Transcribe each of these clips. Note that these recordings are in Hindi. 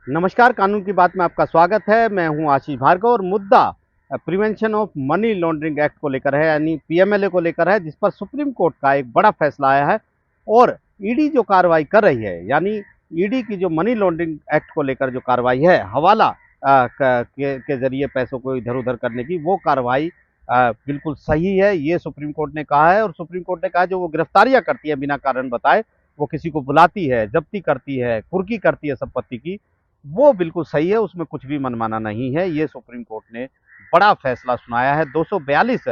नमस्कार, कानून की बात में आपका स्वागत है। मैं हूं आशीष भार्गव और मुद्दा prevention of money laundering act को लेकर है, यानी पीएमएलए को लेकर है, जिस पर सुप्रीम कोर्ट का एक बड़ा फैसला आया है। और ईडी जो कार्रवाई कर रही है, यानी ईडी की जो मनी लॉन्ड्रिंग एक्ट को लेकर जो कार्रवाई है, हवाला के जरिए पैसों को इधर उधर करने की, वो कार्रवाई बिल्कुल सही है, ये सुप्रीम कोर्ट ने कहा है। और सुप्रीम कोर्ट ने कहा जो वो गिरफ्तारियां करती है बिना कारण बताए, वो किसी को बुलाती है, जब्ती करती है, कुर्की करती है संपत्ति की, वो बिल्कुल सही है, उसमें कुछ भी मनमाना नहीं है। ये सुप्रीम कोर्ट ने बड़ा फैसला सुनाया है। 242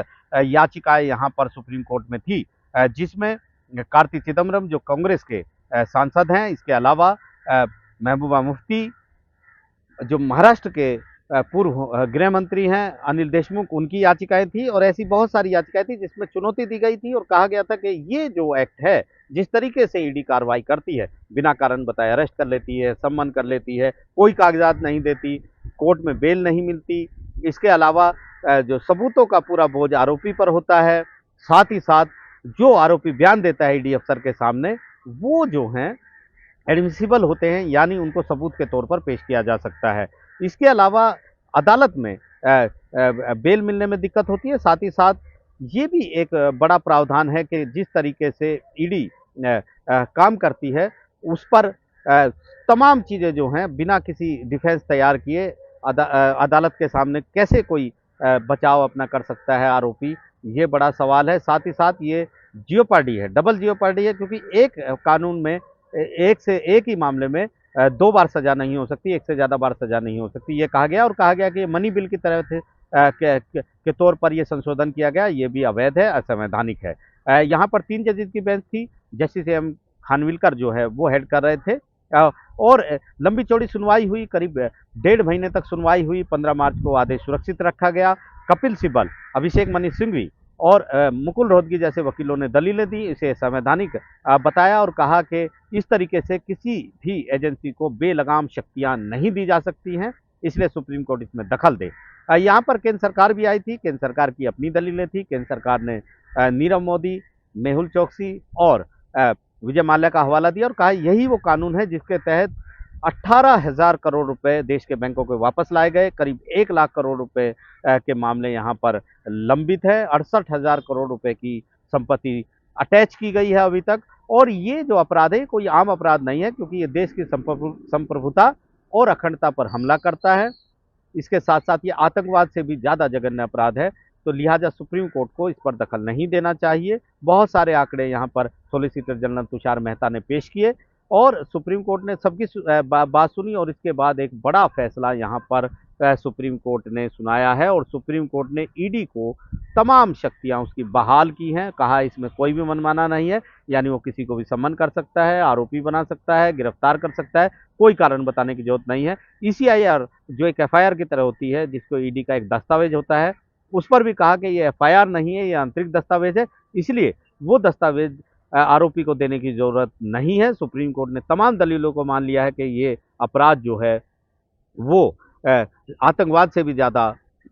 याचिकाएं यहाँ पर सुप्रीम कोर्ट में थी, जिसमें कार्ति चिदम्बरम जो कांग्रेस के सांसद हैं, इसके अलावा महबूबा मुफ्ती जो महाराष्ट्र के पूर्व गृह मंत्री हैं अनिल देशमुख, उनकी याचिकाएं थी, और ऐसी बहुत सारी याचिकाएं थी जिसमें चुनौती दी गई थी और कहा गया था कि ये जो एक्ट है, जिस तरीके से ईडी कार्रवाई करती है, बिना कारण बताए अरेस्ट कर लेती है, सम्मन कर लेती है, कोई कागजात नहीं देती, कोर्ट में बेल नहीं मिलती, इसके अलावा जो सबूतों का पूरा बोझ आरोपी पर होता है, साथ ही साथ जो आरोपी बयान देता है ईडी अफसर के सामने, वो जो हैं एडमिसिबल होते हैं, यानी उनको सबूत के तौर पर पेश किया जा सकता है। इसके अलावा अदालत में बेल मिलने में दिक्कत होती है। साथ ही साथ ये भी एक बड़ा प्रावधान है कि जिस तरीके से ईडी काम करती है, उस पर तमाम चीज़ें जो हैं बिना किसी डिफेंस तैयार किए अदालत के सामने कैसे कोई बचाव अपना कर सकता है आरोपी, ये बड़ा सवाल है। साथ ही साथ ये जियोपार्डी है, डबल जियोपार्डी है, क्योंकि एक कानून में एक से एक ही मामले में 2 बार सज़ा नहीं हो सकती, एक से ज़्यादा बार सज़ा नहीं हो सकती, ये कहा गया। और कहा गया कि ये मनी बिल की तरह थे के तौर पर ये संशोधन किया गया, ये भी अवैध है, असंवैधानिक है। यहाँ पर 3 जजेस की बेंच थी, जस्टिस एम खानविलकर जो है वो हेड कर रहे थे। और लंबी चौड़ी सुनवाई हुई, करीब 1.5 महीने तक सुनवाई हुई। 15 मार्च को आदेश सुरक्षित रखा गया। कपिल सिब्बल, अभिषेक मनु सिंघवी और मुकुल रोहतगी जैसे वकीलों ने दलीलें दी, इसे संवैधानिक बताया और कहा कि इस तरीके से किसी भी एजेंसी को बेलगाम शक्तियां नहीं दी जा सकती हैं, इसलिए सुप्रीम कोर्ट इसमें दखल दे। यहाँ पर केंद्र सरकार भी आई थी, केंद्र सरकार की अपनी दलीलें थी। केंद्र सरकार ने नीरव मोदी, मेहुल चोकसी और विजय माल्या का हवाला दिया और कहा यही वो कानून है जिसके तहत 18,000 करोड़ रुपए देश के बैंकों को वापस लाए गए। करीब 1 लाख करोड़ रुपए के मामले यहाँ पर लंबित है। 68,000 करोड़ रुपए की संपत्ति अटैच की गई है अभी तक। और ये जो अपराध है कोई आम अपराध नहीं है, क्योंकि ये देश की संप्रभुता और अखंडता पर हमला करता है। इसके साथ साथ ये आतंकवाद से भी ज़्यादा जघन्य अपराध है, तो लिहाजा सुप्रीम कोर्ट को इस पर दखल नहीं देना चाहिए। बहुत सारे आंकड़े यहाँ पर सॉलिसिटर जनरल तुषार मेहता ने पेश किए और सुप्रीम कोर्ट ने सबकी बात सुनी और इसके बाद एक बड़ा फैसला यहाँ पर सुप्रीम कोर्ट ने सुनाया है। और सुप्रीम कोर्ट ने ईडी को तमाम शक्तियाँ उसकी बहाल की हैं, कहा इसमें कोई भी मनमाना नहीं है, यानी वो किसी को भी सम्मन कर सकता है, आरोपी बना सकता है, गिरफ्तार कर सकता है, कोई कारण बताने की जरूरत नहीं है। ईसीआईआर जो एक एफआईआर की तरह होती है, जिसको ईडी का एक दस्तावेज होता है, उस पर भी कहा कि ये एफआईआर नहीं है, ये आंतरिक दस्तावेज है, इसलिए वो दस्तावेज आरोपी को देने की जरूरत नहीं है। सुप्रीम कोर्ट ने तमाम दलीलों को मान लिया है कि ये अपराध जो है वो आतंकवाद से भी ज़्यादा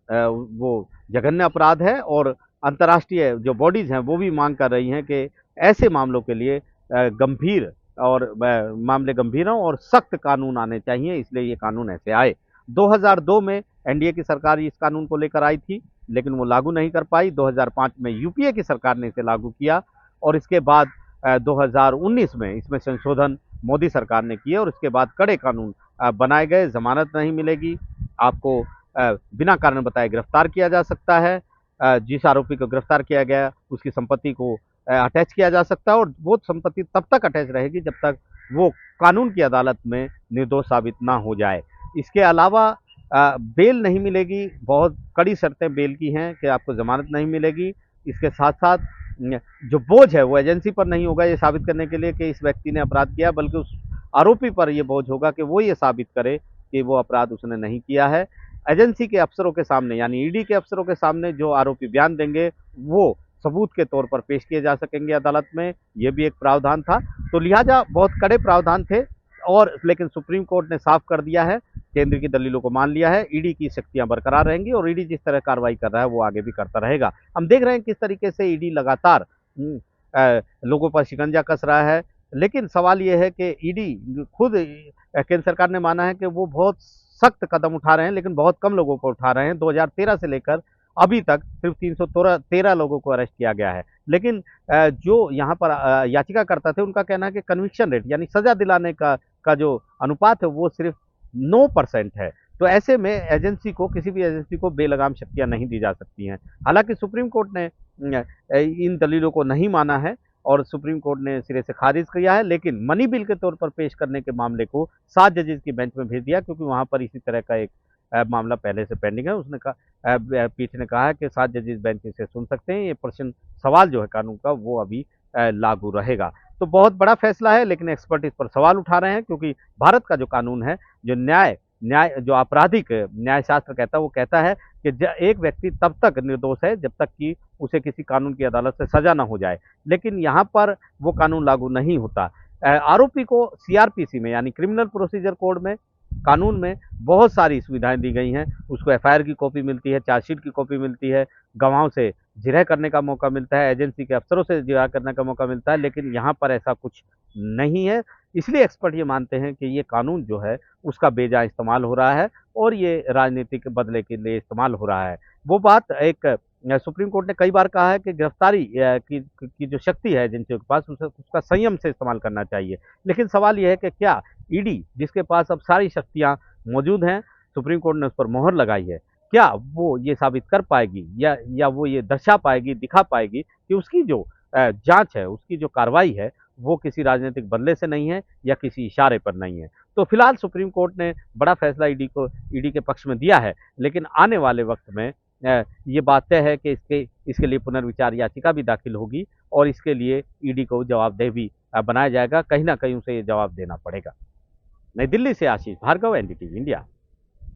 वो जघन्य अपराध है। और अंतर्राष्ट्रीय जो बॉडीज़ हैं वो भी मांग कर रही हैं कि ऐसे मामलों के लिए गंभीर और मामले गंभीर हों और सख्त कानून आने चाहिए, इसलिए ये कानून ऐसे आए। 2002 में एनडीए की सरकार इस कानून को लेकर आई थी, लेकिन वो लागू नहीं कर पाई। 2005 में यूपीए की सरकार ने इसे लागू किया और इसके बाद 2019 में इसमें संशोधन मोदी सरकार ने किए और इसके बाद कड़े कानून बनाए गए। जमानत नहीं मिलेगी, आपको बिना कारण बताए गिरफ्तार किया जा सकता है, जिस आरोपी को गिरफ्तार किया गया उसकी संपत्ति को अटैच किया जा सकता है और वो संपत्ति तब तक अटैच रहेगी जब तक वो कानून की अदालत में निर्दोष साबित ना हो जाए। इसके अलावा बेल नहीं मिलेगी, बहुत कड़ी शर्तें बेल की हैं कि आपको जमानत नहीं मिलेगी। इसके साथ साथ जो बोझ है वो एजेंसी पर नहीं होगा ये साबित करने के लिए कि इस व्यक्ति ने अपराध किया, बल्कि उस आरोपी पर ये बोझ होगा कि वो ये साबित करे कि वो अपराध उसने नहीं किया है। एजेंसी के अफसरों के सामने, यानी ईडी के अफसरों के सामने जो आरोपी बयान देंगे वो सबूत के तौर पर पेश किए जा सकेंगे अदालत में, ये भी एक प्रावधान था। तो लिहाजा बहुत कड़े प्रावधान थे और लेकिन सुप्रीम कोर्ट ने साफ कर दिया है, केंद्र की दलीलों को मान लिया है, ईडी की शक्तियां बरकरार रहेंगी और ईडी जिस तरह कार्रवाई कर रहा है वो आगे भी करता रहेगा। हम देख रहे हैं किस तरीके से ईडी लगातार लोगों पर शिकंजा कस रहा है, लेकिन सवाल ये है कि ईडी खुद केंद्र सरकार ने माना है कि वो बहुत सख्त कदम उठा रहे हैं, लेकिन बहुत कम लोगों को उठा रहे हैं। 2013 से लेकर अभी तक सिर्फ 313 लोगों को अरेस्ट किया गया है। लेकिन जो यहाँ पर याचिकाकर्ता थे, उनका कहना है कि कन्विक्शन रेट यानी सजा दिलाने का जो अनुपात है वो सिर्फ 9% है। तो ऐसे में एजेंसी को, किसी भी एजेंसी को बेलगाम शक्तियां नहीं दी जा सकती हैं। हालांकि सुप्रीम कोर्ट ने इन दलीलों को नहीं माना है और सुप्रीम कोर्ट ने सिरे से खारिज किया है, लेकिन मनी बिल के तौर पर पेश करने के मामले को 7 जजेस की बेंच में भेज दिया, क्योंकि वहां पर इसी तरह का एक मामला पहले से पेंडिंग है। उसने कहा, पीठ ने कहा है कि 7 जजेस बेंच इसे सुन सकते हैं। ये प्रश्न सवाल जो है कानून का वो अभी लागू रहेगा। तो बहुत बड़ा फैसला है, लेकिन एक्सपर्ट इस पर सवाल उठा रहे हैं, क्योंकि भारत का जो कानून है, जो न्याय न्याय जो आपराधिक न्याय शास्त्र कहता है, वो कहता है कि एक व्यक्ति तब तक निर्दोष है जब तक कि उसे किसी कानून की अदालत से सजा ना हो जाए। लेकिन यहाँ पर वो कानून लागू नहीं होता। आरोपी को सीआरपीसी में यानी क्रिमिनल प्रोसीजर कोड में, कानून में बहुत सारी सुविधाएं दी गई हैं। उसको एफआईआर की कॉपी मिलती है, चार्जशीट की कॉपी मिलती है, गवाहों से जिरह करने का मौका मिलता है, एजेंसी के अफसरों से जिरह करने का मौका मिलता है। लेकिन यहाँ पर ऐसा कुछ नहीं है। इसलिए एक्सपर्ट ये मानते हैं कि ये कानून जो है उसका बेजा इस्तेमाल हो रहा है और ये राजनीतिक बदले के लिए इस्तेमाल हो रहा है। वो बात एक सुप्रीम कोर्ट ने कई बार कहा है कि गिरफ्तारी की जो शक्ति है एजेंसियों के पास, उसका संयम से इस्तेमाल करना चाहिए। लेकिन सवाल यह है कि क्या ईडी, जिसके पास अब सारी शक्तियां मौजूद हैं, सुप्रीम कोर्ट ने उस पर मोहर लगाई है, क्या वो ये साबित कर पाएगी या वो ये दर्शा पाएगी, दिखा पाएगी कि उसकी जो जांच है, उसकी जो कार्रवाई है, वो किसी राजनीतिक बदले से नहीं है या किसी इशारे पर नहीं है। तो फिलहाल सुप्रीम कोर्ट ने बड़ा फैसला ईडी के पक्ष में दिया है, लेकिन आने वाले वक्त में ये बात तय है कि इसके लिए पुनर्विचार याचिका भी दाखिल होगी और इसके लिए ईडी को जवाबदेह भी बनाया जाएगा। कहीं ना कहीं उसे ये जवाब देना पड़ेगा। नई दिल्ली से आशीष भार्गव, एनडीटीवी इंडिया।